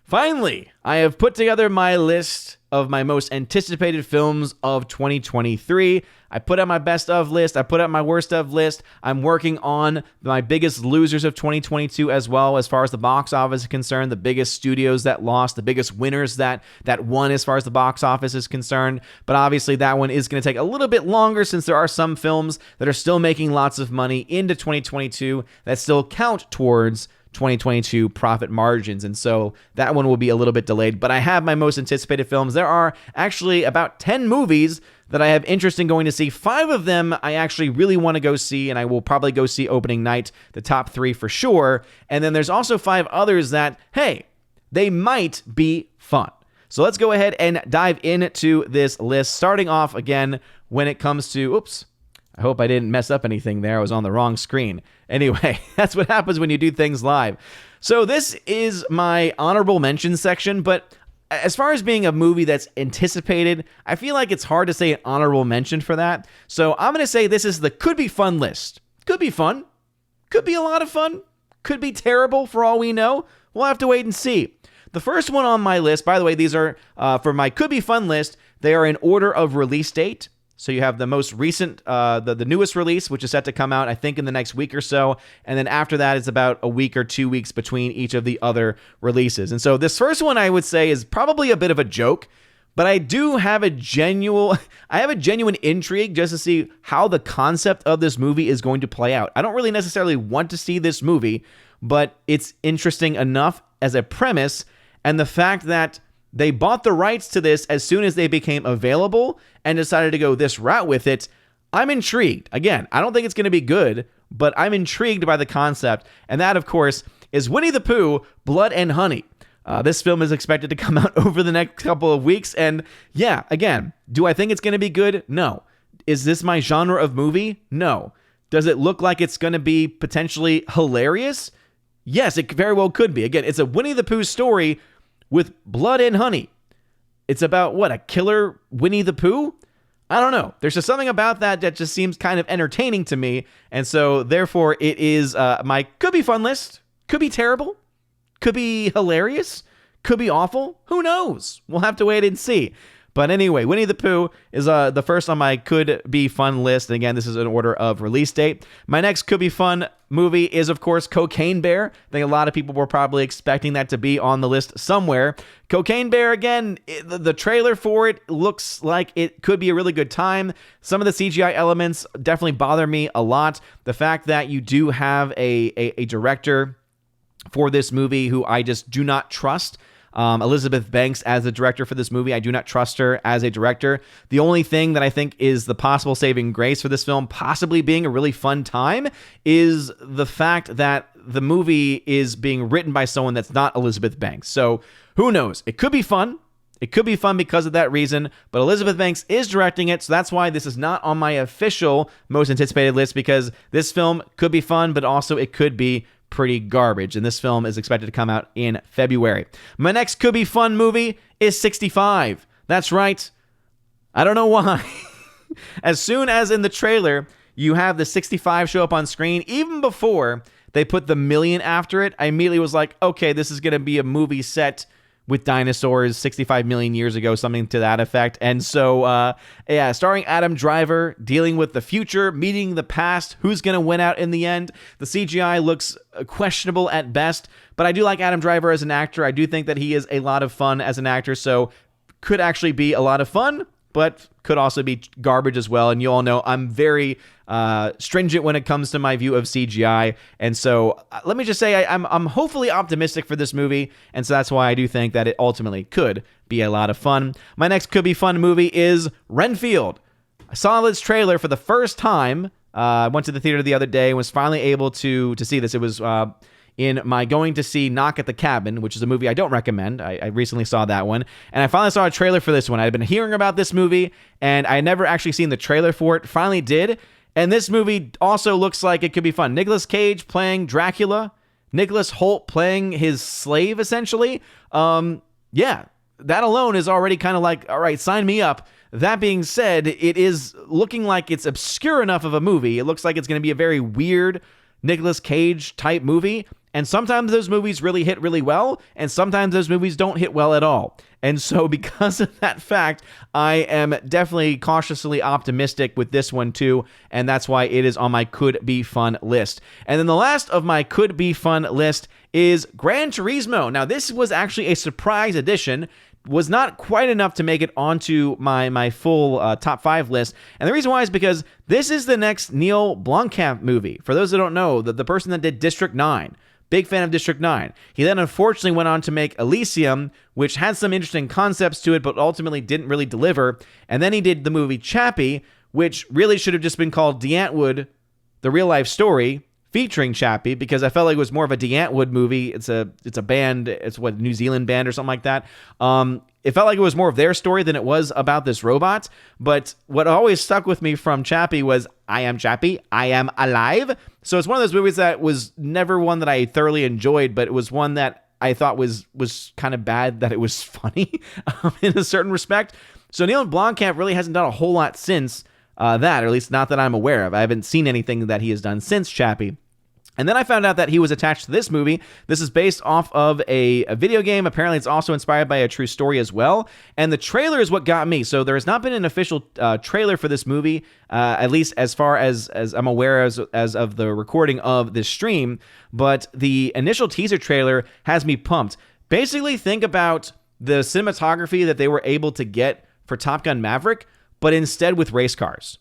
Finally, I have put together my list of my most anticipated films of 2023. I put out my best of list. I put out my worst of list. I'm working on my biggest losers of 2022 as well, as far as the box office is concerned, the biggest studios that lost, the biggest winners that won as far as the box office is concerned. But obviously that one is going to take a little bit longer since there are some films that are still making lots of money into 2022 that still count towards 2022 profit margins, and so that one will be a little bit delayed. But I have my most anticipated films. There are actually about 10 movies that I have interest in going to see. 5 of them I actually really want to go see, and I will probably go see opening night, the top 3 for sure. And then there's also 5 others that, hey, they might be fun. So let's go ahead and dive into this list, starting off again when it comes to, I hope I didn't mess up anything there. I was on the wrong screen. Anyway, that's what happens when you do things live. So this is my honorable mention section, but as far as being a movie that's anticipated, I feel like it's hard to say an honorable mention for that. So I'm going to say this is the could be fun list. Could be fun. Could be a lot of fun. Could be terrible for all we know. We'll have to wait and see. The first one on my list, by the way, these are for my could be fun list. They are in order of release date. So you have the most recent, the newest release, which is set to come out, I think, in the next week or so. And then after that, it's about a week or 2 weeks between each of the other releases. And so this first one, I would say, is probably a bit of a joke. But I do have a genuine intrigue just to see how the concept of this movie is going to play out. I don't really necessarily want to see this movie, but it's interesting enough as a premise. And the fact that they bought the rights to this as soon as they became available and decided to go this route with it. I'm intrigued. Again, I don't think it's going to be good, but I'm intrigued by the concept. And that, of course, is Winnie the Pooh, Blood and Honey. This film is expected to come out over the next couple of weeks. And yeah, again, do I think it's going to be good? No. Is this my genre of movie? No. Does it look like it's going to be potentially hilarious? Yes, it very well could be. Again, it's a Winnie the Pooh story with blood and honey. It's about, what, a killer Winnie the Pooh? I don't know. There's just something about that just seems kind of entertaining to me. And so, therefore, it is my could be fun list. Could be terrible. Could be hilarious. Could be awful. Who knows? We'll have to wait and see. But anyway, Winnie the Pooh is the first on my could be fun list. And again, this is in order of release date. My next could be fun movie is, of course, Cocaine Bear. I think a lot of people were probably expecting that to be on the list somewhere. Cocaine Bear, again, the trailer for it looks like it could be a really good time. Some of the CGI elements definitely bother me a lot. The fact that you do have a director for this movie who I just do not trust. Elizabeth Banks as the director for this movie. I do not trust her as a director. The only thing that I think is the possible saving grace for this film possibly being a really fun time is the fact that the movie is being written by someone that's not Elizabeth Banks. So who knows? It could be fun. It could be fun because of that reason, but Elizabeth Banks is directing it, so that's why this is not on my official most anticipated list, because this film could be fun, but also it could be pretty garbage, and this film is expected to come out in February. My next could be fun movie is 65. That's right. I don't know why. As soon as in the trailer you have the 65 show up on screen, even before they put the million after it, I immediately was like, okay, this is going to be a movie set with dinosaurs 65 million years ago, something to that effect. And so, starring Adam Driver, dealing with the future, meeting the past, who's going to win out in the end. The CGI looks questionable at best, but I do like Adam Driver as an actor. I do think that he is a lot of fun as an actor, so could actually be a lot of fun, but could also be garbage as well. And you all know I'm very stringent when it comes to my view of CGI. And so let me just say I'm hopefully optimistic for this movie. And so that's why I do think that it ultimately could be a lot of fun. My next could be fun movie is Renfield. I saw this trailer for the first time. I went to the theater the other day and was finally able to see this. It was in my going to see Knock at the Cabin, which is a movie I don't recommend. I recently saw that one, and I finally saw a trailer for this one. I had been hearing about this movie, and I had never actually seen the trailer for it. Finally did, and this movie also looks like it could be fun. Nicolas Cage playing Dracula, Nicholas Hoult playing his slave, essentially. Yeah, that alone is already kind of like, all right, sign me up. That being said, it is looking like it's obscure enough of a movie. It looks like it's going to be a very weird Nicolas Cage type movie. And sometimes those movies really hit really well, and sometimes those movies don't hit well at all. And so because of that fact, I am definitely cautiously optimistic with this one too, and that's why it is on my could be fun list. And then the last of my could be fun list is Gran Turismo. Now, this was actually a surprise addition, was not quite enough to make it onto my full top 5 list. And the reason why is because this is the next Neil Blomkamp movie. For those that don't know, the person that did District 9. Big fan of District 9. He then unfortunately went on to make Elysium, which had some interesting concepts to it, but ultimately didn't really deliver. And then he did the movie Chappie, which really should have just been called DeAntwood, the real life story, featuring Chappie, because I felt like it was more of a DeAntwood movie. It's a band, it's what, New Zealand band or something like that. It felt like it was more of their story than it was about this robot. But what always stuck with me from Chappie was, I am Chappie, I am alive. So it's one of those movies that was never one that I thoroughly enjoyed, but it was one that I thought was kind of bad that it was funny in a certain respect. So Neil Blomkamp really hasn't done a whole lot since that, or at least not that I'm aware of. I haven't seen anything that he has done since Chappie. And then I found out that he was attached to this movie. This is based off of a video game. Apparently, it's also inspired by a true story as well. And the trailer is what got me. So there has not been an official trailer for this movie, at least as far as I'm aware as of the recording of this stream. But the initial teaser trailer has me pumped. Basically, think about the cinematography that they were able to get for Top Gun Maverick, but instead with race cars.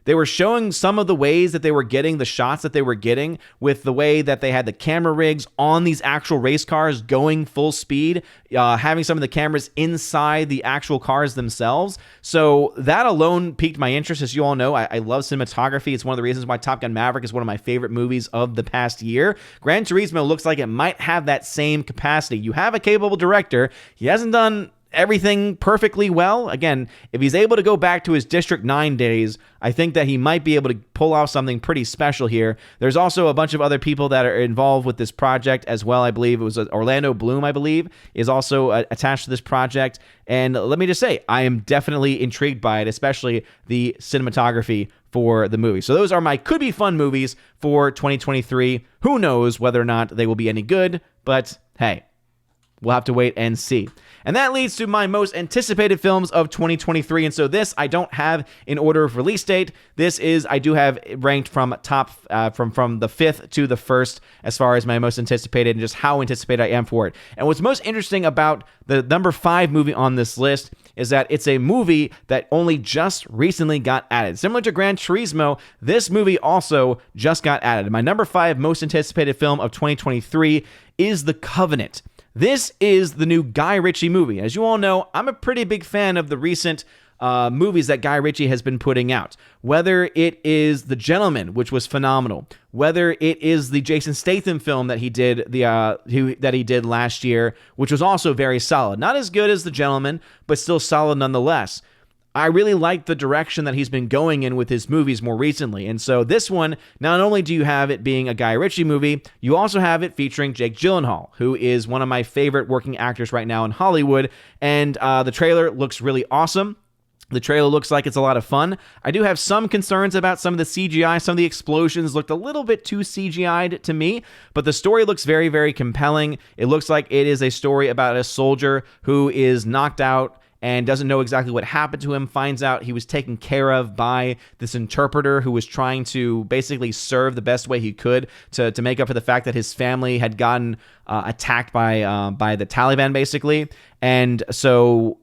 They were showing some of the ways that they were getting the shots that they were getting with the way that they had the camera rigs on these actual race cars going full speed, having some of the cameras inside the actual cars themselves. So that alone piqued my interest. As you all know, I love cinematography. It's one of the reasons why Top Gun Maverick is one of my favorite movies of the past year. Gran Turismo looks like it might have that same capacity. You have a capable director. He hasn't done everything perfectly well. Again, if he's able to go back to his District 9 days, I think that he might be able to pull off something pretty special here. There's also a bunch of other people that are involved with this project as well. I believe it was Orlando Bloom, I believe, is also attached to this project. And let me just say, I am definitely intrigued by it, especially the cinematography for the movie. So those are my could be fun movies for 2023. Who knows whether or not they will be any good, but hey, we'll have to wait and see. And that leads to my most anticipated films of 2023. And so this I don't have in order of release date. This is, I do have ranked from top, from the 5th to the 1st as far as my most anticipated and just how anticipated I am for it. And what's most interesting about the number 5 movie on this list is that it's a movie that only just recently got added. Similar to Gran Turismo, this movie also just got added. My number 5 most anticipated film of 2023 is The Covenant. This is the new Guy Ritchie movie. As you all know, I'm a pretty big fan of the recent movies that Guy Ritchie has been putting out. Whether it is The Gentleman, which was phenomenal, whether it is the Jason Statham film that he did that he did last year, which was also very solid. Not as good as The Gentleman, but still solid nonetheless. I really like the direction that he's been going in with his movies more recently. And so this one, not only do you have it being a Guy Ritchie movie, you also have it featuring Jake Gyllenhaal, who is one of my favorite working actors right now in Hollywood. And the trailer looks really awesome. The trailer looks like it's a lot of fun. I do have some concerns about some of the CGI. Some of the explosions looked a little bit too CGI'd to me, but the story looks very, very compelling. It looks like it is a story about a soldier who is knocked out and doesn't know exactly what happened to him, finds out he was taken care of by this interpreter who was trying to basically serve the best way he could to make up for the fact that his family had gotten attacked by the Taliban, basically. And so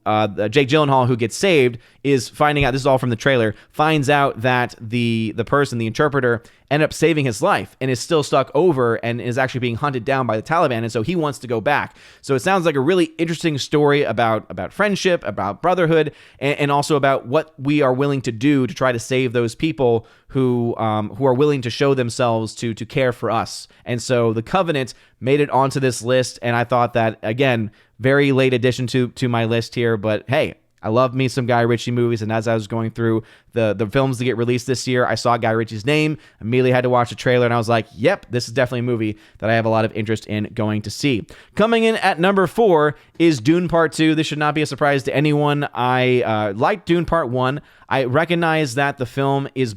Jake Gyllenhaal, who gets saved, is finding out, this is all from the trailer, finds out that the person, the interpreter, ended up saving his life and is still stuck over and is actually being hunted down by the Taliban. And so he wants to go back. So it sounds like a really interesting story about friendship, about brotherhood, and also about what we are willing to do to try to save those people who are willing to show themselves to care for us. And so The Covenant made it onto this list, and I thought that, again, very late addition to my list here, but hey, I love me some Guy Ritchie movies, and as I was going through the films to get released this year, I saw Guy Ritchie's name, immediately had to watch the trailer, and I was like, yep, this is definitely a movie that I have a lot of interest in going to see. Coming in at number 4 is Dune Part 2. This should not be a surprise to anyone. I liked Dune Part 1. I recognize that the film is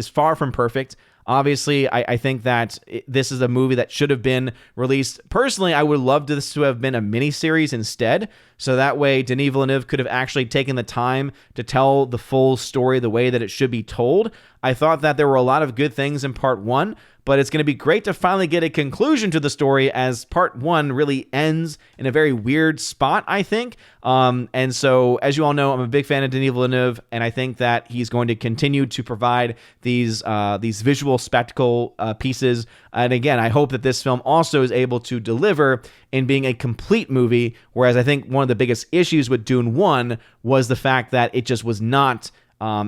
far from perfect. Obviously, I think that this is a movie that should have been released. Personally, I would love this to have been a miniseries instead, so that way Denis Villeneuve could have actually taken the time to tell the full story the way that it should be told. I thought that there were a lot of good things in part one, but it's going to be great to finally get a conclusion to the story, as part one really ends in a very weird spot, I think. And so, as you all know, I'm a big fan of Denis Villeneuve, and I think that he's going to continue to provide these visual spectacle pieces. And again, I hope that this film also is able to deliver in being a complete movie, whereas I think one of the biggest issues with Dune 1 was the fact that it just was not...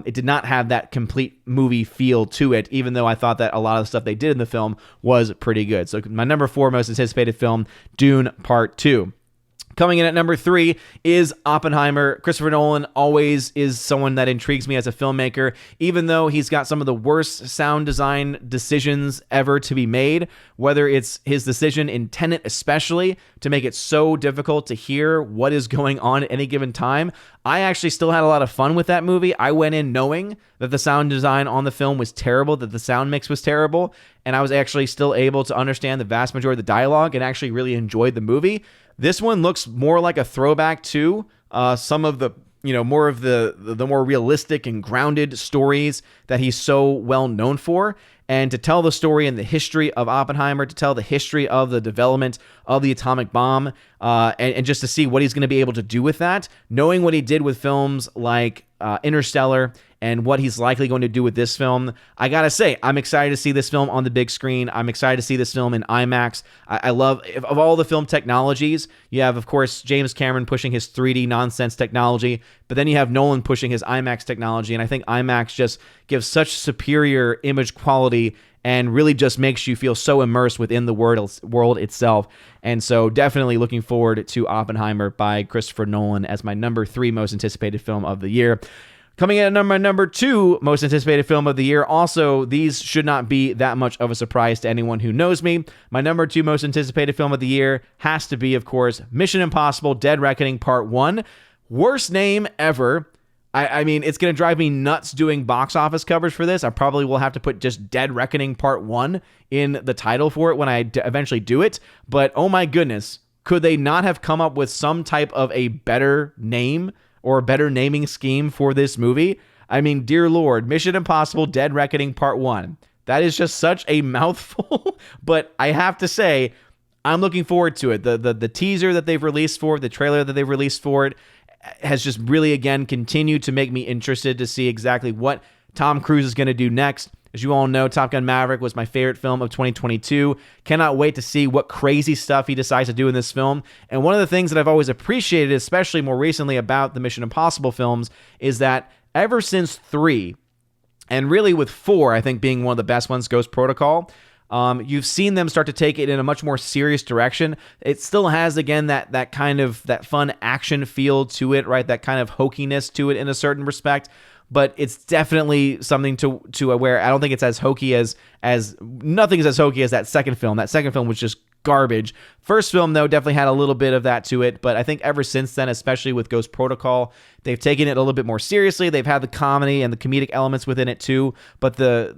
it did not have that complete movie feel to it, even though I thought that a lot of the stuff they did in the film was pretty good. So my number 4 most anticipated film, Dune Part 2. Coming in at number 3 is Oppenheimer. Christopher Nolan always is someone that intrigues me as a filmmaker, even though he's got some of the worst sound design decisions ever to be made, whether it's his decision in Tenet especially to make it so difficult to hear what is going on at any given time. I actually still had a lot of fun with that movie. I went in knowing that the sound design on the film was terrible, that the sound mix was terrible, and I was actually still able to understand the vast majority of the dialogue and actually really enjoyed the movie. This one looks more like a throwback to some of the, more of the more realistic and grounded stories that he's so well known for. And to tell the story and the history of Oppenheimer, to tell the history of the development of the atomic bomb, and just to see what he's going to be able to do with that, knowing what he did with films like Interstellar and what he's likely going to do with this film, I gotta say, I'm excited to see this film on the big screen. I'm excited to see this film in IMAX. I love, of all the film technologies, you have, of course, James Cameron pushing his 3D nonsense technology, but then you have Nolan pushing his IMAX technology, and I think IMAX just gives such superior image quality and really just makes you feel so immersed within the world itself. And so definitely looking forward to Oppenheimer by Christopher Nolan as my number 3 most anticipated film of the year. Coming in at number 2 most anticipated film of the year. Also, these should not be that much of a surprise to anyone who knows me. My number 2 most anticipated film of the year has to be, of course, Mission Impossible Dead Reckoning Part 1. Worst name ever. I mean, it's going to drive me nuts doing box office coverage for this. I probably will have to put just Dead Reckoning Part 1 in the title for it when I eventually do it. But oh my goodness, could they not have come up with some type of a better name or a better naming scheme for this movie? I mean, dear Lord, Mission Impossible Dead Reckoning Part 1. That is just such a mouthful, but I have to say, I'm looking forward to it. The teaser that they've released for it, the trailer that they've released for it, has just really, again, continued to make me interested to see exactly what Tom Cruise is going to do next. As you all know, Top Gun Maverick was my favorite film of 2022. Cannot wait to see what crazy stuff he decides to do in this film. And one of the things that I've always appreciated, especially more recently about the Mission Impossible films, is that ever since 3, and really with 4, I think being one of the best ones, Ghost Protocol, you've seen them start to take it in a much more serious direction. It still has, again, that kind of that fun action feel to it, right? That kind of hokiness to it in a certain respect. But it's definitely something to where I don't think it's as hokey as nothing is as hokey as that second film. That second film was just garbage. First film, though, definitely had a little bit of that to it, but I think ever since then, especially with Ghost Protocol, they've taken it a little bit more seriously. They've had the comedy and the comedic elements within it too, but the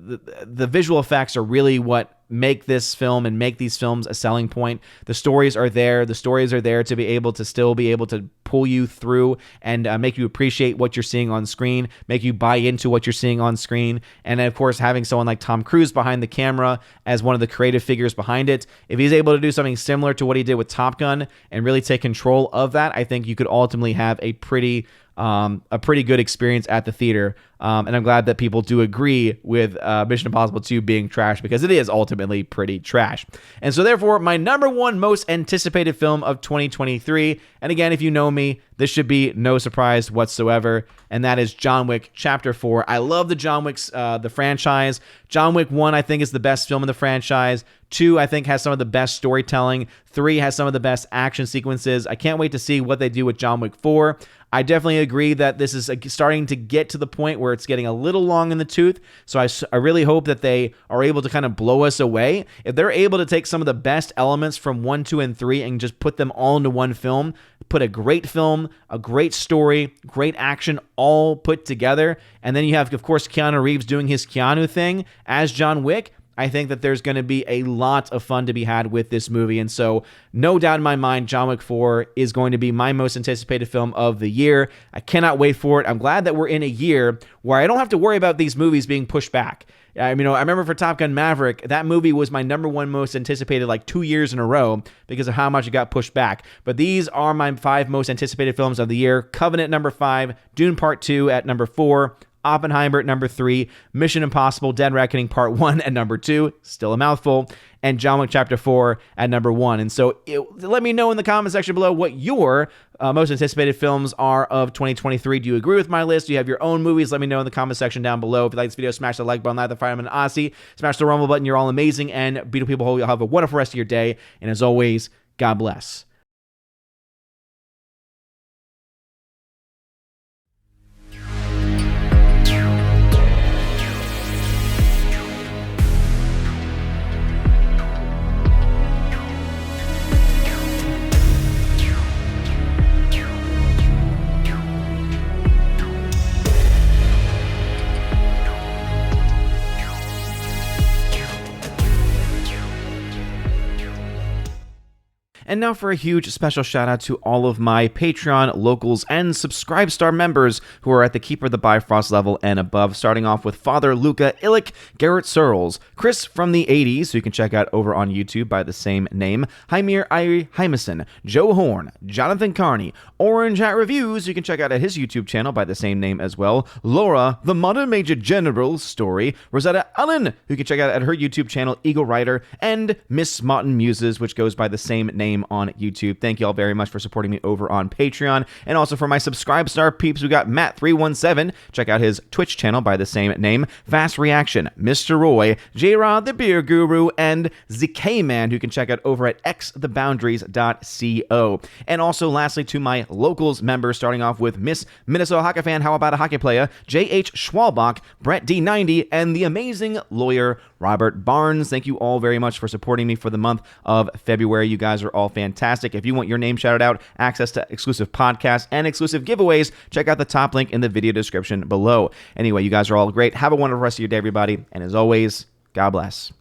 visual effects are really what make this film and make these films a selling point. The stories are there. The stories are there to be able to still be able to pull you through and make you appreciate what you're seeing on screen, make you buy into what you're seeing on screen. And of course, having someone like Tom Cruise behind the camera as one of the creative figures behind it, if he's able to do something similar to what he did with Top Gun and really take control of that, I think you could ultimately have a pretty good experience at the theater. And I'm glad that people do agree with Mission Impossible 2 being trash, because it is ultimately pretty trash. And so therefore, my number 1 most anticipated film of 2023, and again, if you know me, this should be no surprise whatsoever, and that is John Wick Chapter 4. I love the John Wick's, the franchise. John Wick 1, I think, is the best film in the franchise. 2, I think, has some of the best storytelling. 3 has some of the best action sequences. I can't wait to see what they do with John Wick 4. I definitely agree that this is starting to get to the point where where it's getting a little long in the tooth. So I really hope that they are able to kind of blow us away. If they're able to take some of the best elements from 1, 2, and 3 and just put them all into one film, put a great film, a great story, great action, all put together, and then you have, of course, Keanu Reeves doing his Keanu thing as John Wick, I think that there's going to be a lot of fun to be had with this movie. And so, no doubt in my mind, John Wick 4 is going to be my most anticipated film of the year. I cannot wait for it. I'm glad that we're in a year where I don't have to worry about these movies being pushed back. I remember for Top Gun Maverick, that movie was my number one most anticipated like 2 years in a row because of how much it got pushed back. But these are my 5 most anticipated films of the year. Covenant number 5, Dune Part 2 at number 4, Oppenheimer at number 3, Mission Impossible Dead Reckoning Part 1 at number 2, still a mouthful, and John Wick Chapter 4 at number 1. And so let me know in the comment section below what your most anticipated films are of 2023. Do you agree with my list? Do you have your own movies? Let me know in the comment section down below. If you like this video, smash the like button, like the Fireman Aussie, smash the rumble button. You're all amazing and beautiful people. Hope you'll have a wonderful rest of your day. And as always, God bless. And now for a huge special shout out to all of my Patreon, locals, and Subscribe Star members who are at the Keeper of the Bifrost level and above, starting off with Father Luca Illich, Garrett Searles, Chris from the 80s, who you can check out over on YouTube by the same name, Hymir Irie Hymason, Joe Horn, Jonathan Carney, Orange Hat Reviews, you can check out at his YouTube channel by the same name as well, Laura, the Modern Major General story, Rosetta Allen, who you can check out at her YouTube channel, Eagle Rider, and Miss Martin Muses, which goes by the same name on YouTube. Thank you all very much for supporting me over on Patreon. And also for my Subscribe Star peeps, we got Matt317. Check out his Twitch channel by the same name. Fast Reaction, Mr. Roy, J-Rod the Beer Guru, and ZK-Man, who you can check out over at xtheboundaries.co. And also lastly to my locals members, starting off with Miss Minnesota Hockey Fan, How About a Hockey Player, J.H. Schwalbach, Brett D90, and the amazing lawyer Robert Barnes. Thank you all very much for supporting me for the month of February. You guys are all fantastic. If you want your name shouted out, access to exclusive podcasts, and exclusive giveaways, check out the top link in the video description below. Anyway, you guys are all great. Have a wonderful rest of your day, everybody. And as always, God bless.